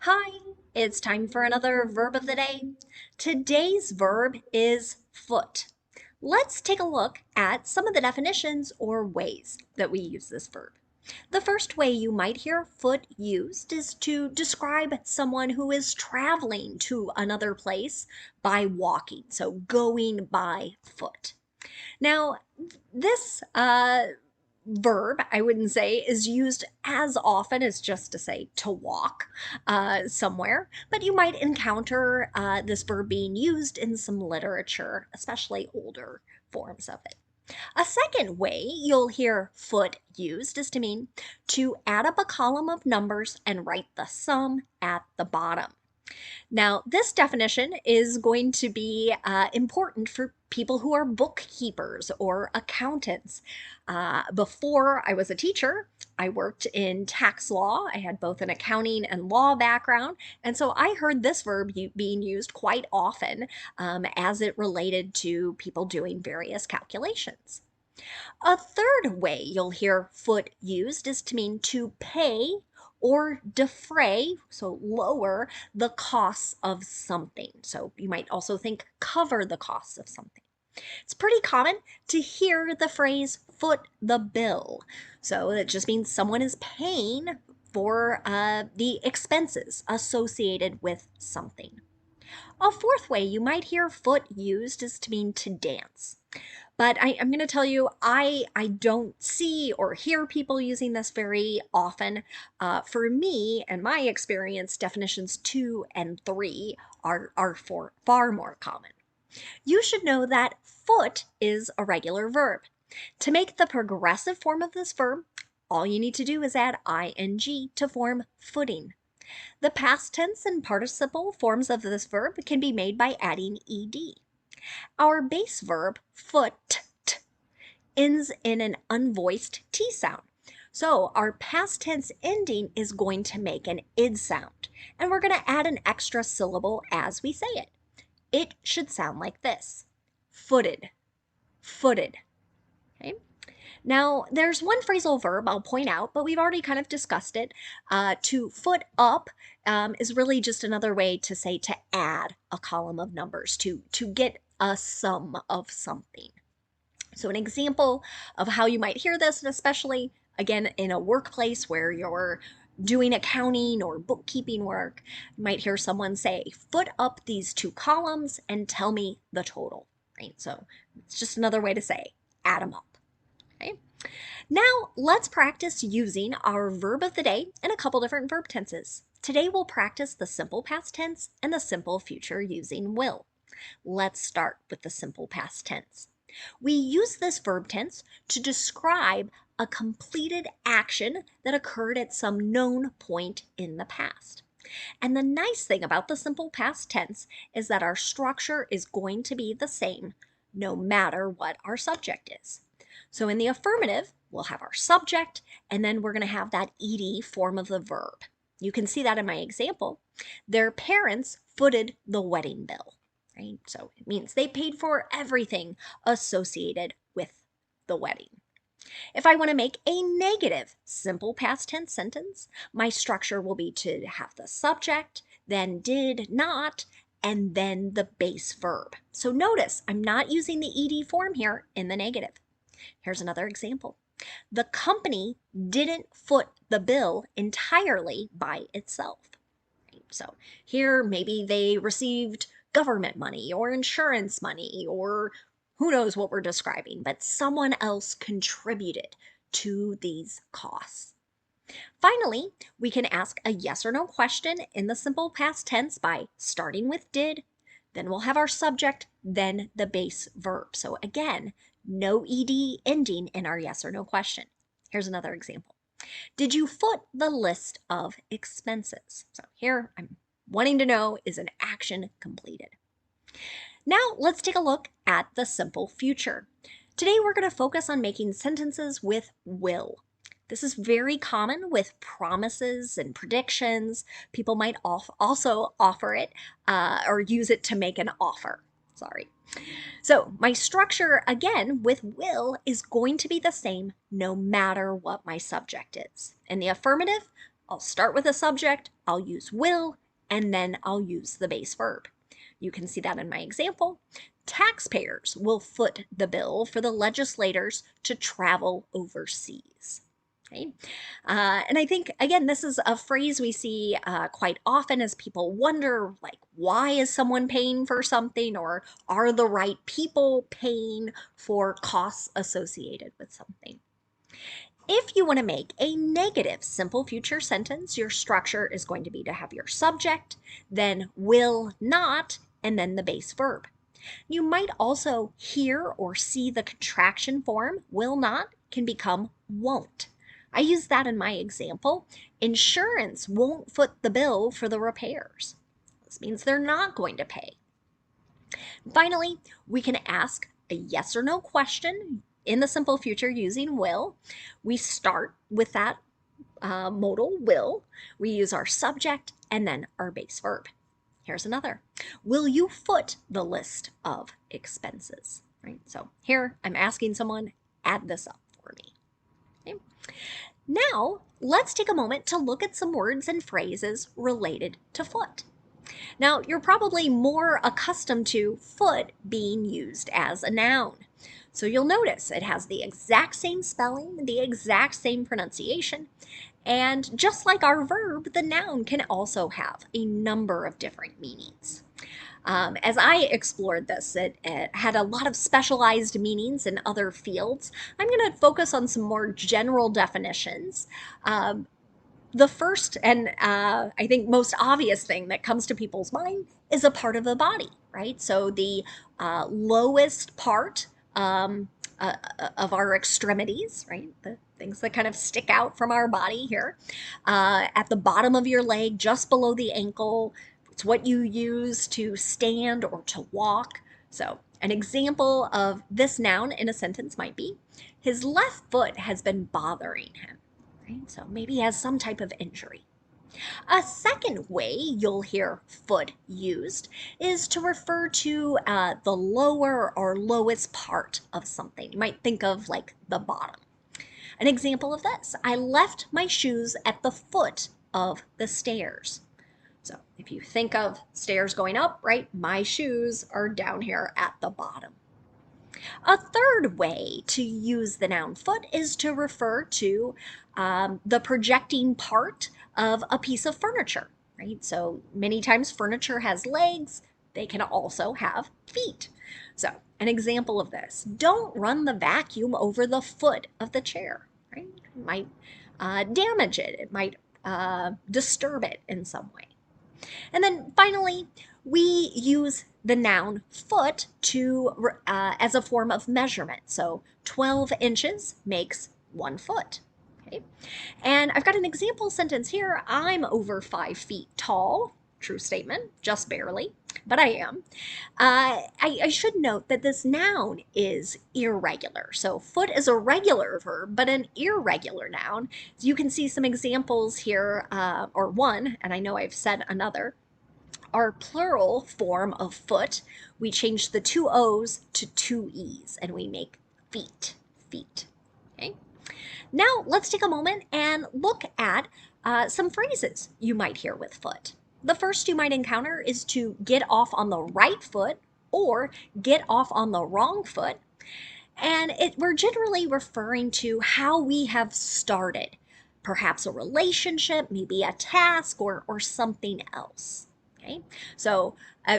Hi, it's time for another verb of the day. Today's verb is foot. Let's take a look at some of the definitions or ways that we use this verb. The first way you might hear foot used is to describe someone who is traveling to another place by walking, so going by foot. Now, this verb, I wouldn't say, is used as often as just to say to walk somewhere, but you might encounter this verb being used in some literature, especially older forms of it. A second way you'll hear foot used is to mean to add up a column of numbers and write the sum at the bottom. Now, this definition is going to be important for people who are bookkeepers or accountants. Before I was a teacher, I worked in tax law. I had both an accounting and law background, and so I heard this verb being used quite often as it related to people doing various calculations. A third way you'll hear foot used is to mean to pay or defray, so lower the costs of something. So you might also think cover the costs of something. It's pretty common to hear the phrase foot the bill. So it just means someone is paying for the expenses associated with something. A fourth way you might hear foot used is to mean to dance. But I'm going to tell you, I don't see or hear people using this very often. For me and my experience, definitions 2 and 3 are far more common. You should know that foot is a regular verb. To make the progressive form of this verb, all you need to do is add ing to form footing. The past tense and participle forms of this verb can be made by adding ed. Our base verb, foot, ends in an unvoiced T sound. So our past tense ending is going to make an id sound, and we're going to add an extra syllable as we say it. It should sound like this: footed, footed. Okay. Now, there's one phrasal verb I'll point out, but we've already kind of discussed it. To foot up is really just another way to say to add a column of numbers, to get a sum of something. So an example of how you might hear this, and especially, again, in a workplace where you're doing accounting or bookkeeping work, you might hear someone say, foot up these two columns and tell me the total, right? So it's just another way to say, add them up, okay? Now let's practice using our verb of the day in a couple different verb tenses. Today we'll practice the simple past tense and the simple future using will. Let's start with the simple past tense. We use this verb tense to describe a completed action that occurred at some known point in the past. And the nice thing about the simple past tense is that our structure is going to be the same no matter what our subject is. So in the affirmative, we'll have our subject, and then we're going to have that ed form of the verb. You can see that in my example. Their parents footed the wedding bill. Right? So it means they paid for everything associated with the wedding. If I want to make a negative simple past tense sentence, my structure will be to have the subject, then did not, and then the base verb. So notice I'm not using the ed form here in the negative. Here's another example. The company didn't foot the bill entirely by itself. So here, maybe they received government money or insurance money or who knows what we're describing, but someone else contributed to these costs. Finally, we can ask a yes or no question in the simple past tense by starting with did, then we'll have our subject, then the base verb. So again, no ed ending in our yes or no question. Here's another example. Did you foot the list of expenses? So here I'm wanting to know, is an action completed? Now let's take a look at the simple future. Today we're going to focus on making sentences with will. This is very common with promises and predictions. People might also offer it or use it to make an offer. Sorry. So my structure, again, with will is going to be the same no matter what my subject is. In the affirmative, I'll start with a subject, I'll use will, and then I'll use the base verb. You can see that in my example. Taxpayers will foot the bill for the legislators to travel overseas. Okay. And I think, again, this is a phrase we see quite often as people wonder, like, why is someone paying for something, or are the right people paying for costs associated with something? If you want to make a negative simple future sentence, your structure is going to be to have your subject, then will not, and then the base verb. You might also hear or see the contraction form, will not, can become won't. I use that in my example. Insurance won't foot the bill for the repairs. This means they're not going to pay. Finally, we can ask a yes or no question in the simple future using will. We start with that modal will. We use our subject and then our base verb. Here's another. Will you foot the list of expenses? Right? So here I'm asking someone, add this up for me. Okay. Now, let's take a moment to look at some words and phrases related to foot. Now, you're probably more accustomed to foot being used as a noun. So you'll notice it has the exact same spelling, the exact same pronunciation, and just like our verb, the noun can also have a number of different meanings. As I explored this, it had a lot of specialized meanings in other fields. I'm going to focus on some more general definitions. The first and I think most obvious thing that comes to people's mind is a part of the body, right? So the lowest part of our extremities, right? The things that kind of stick out from our body here. At the bottom of your leg, just below the ankle, it's what you use to stand or to walk. So an example of this noun in a sentence might be, his left foot has been bothering him. Right? So maybe he has some type of injury. A second way you'll hear foot used is to refer to the lower or lowest part of something. You might think of like the bottom. An example of this, I left my shoes at the foot of the stairs. So if you think of stairs going up, right, my shoes are down here at the bottom. A third way to use the noun foot is to refer to the projecting part of a piece of furniture, right? So many times furniture has legs, they can also have feet. So an example of this, don't run the vacuum over the foot of the chair, right? It might damage it, it might disturb it in some way. And then finally, we use the noun foot to as a form of measurement. So 12 inches makes 1 foot. Okay. And I've got an example sentence here. I'm over 5 feet tall. True statement, just barely, but I am. I should note that this noun is irregular. So foot is a regular verb, but an irregular noun. So you can see some examples here, or one, and I know I've said another. Our plural form of foot, we change the 2 O's to 2 E's, and we make feet, feet. Okay. Now let's take a moment and look at some phrases you might hear with foot. The first you might encounter is to get off on the right foot or get off on the wrong foot. And we're generally referring to how we have started, perhaps a relationship, maybe a task, or something else. Okay, so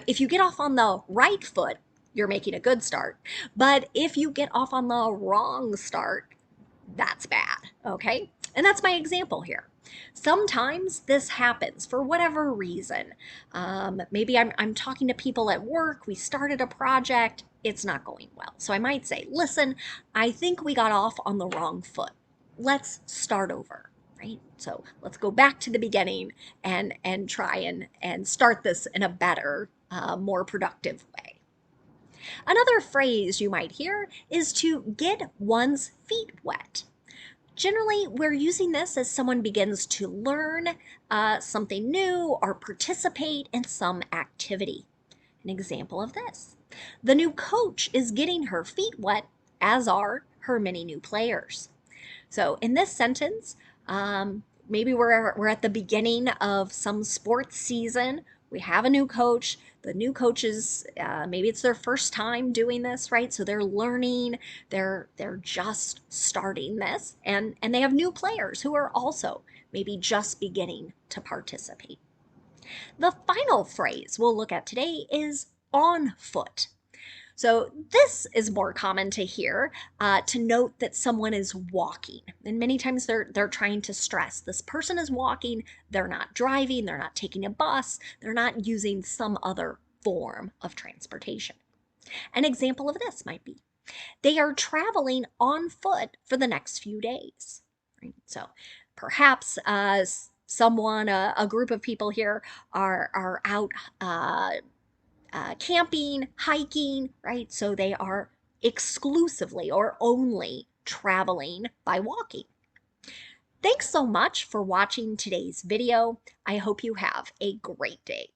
if you get off on the right foot, you're making a good start. But if you get off on the wrong start, that's bad. Okay, and that's my example here. Sometimes this happens for whatever reason. Maybe I'm talking to people at work, we started a project, it's not going well. So I might say, listen, I think we got off on the wrong foot. Let's start over, right? So let's go back to the beginning and try and start this in a better, more productive way. Another phrase you might hear is to get one's feet wet. Generally, we're using this as someone begins to learn something new or participate in some activity. An example of this, the new coach is getting her feet wet, as are her many new players. So in this sentence, maybe we're at the beginning of some sports season. We have a new coach. The new coaches, maybe it's their first time doing this, right? So they're learning. They're just starting this, and they have new players who are also maybe just beginning to participate. The final phrase we'll look at today is on foot. So this is more common to hear, to note that someone is walking. And many times they're trying to stress this person is walking, they're not driving, they're not taking a bus, they're not using some other form of transportation. An example of this might be, they are traveling on foot for the next few days. Right? So perhaps someone, a group of people here are out camping, hiking, right? So they are exclusively or only traveling by walking. Thanks so much for watching today's video. I hope you have a great day.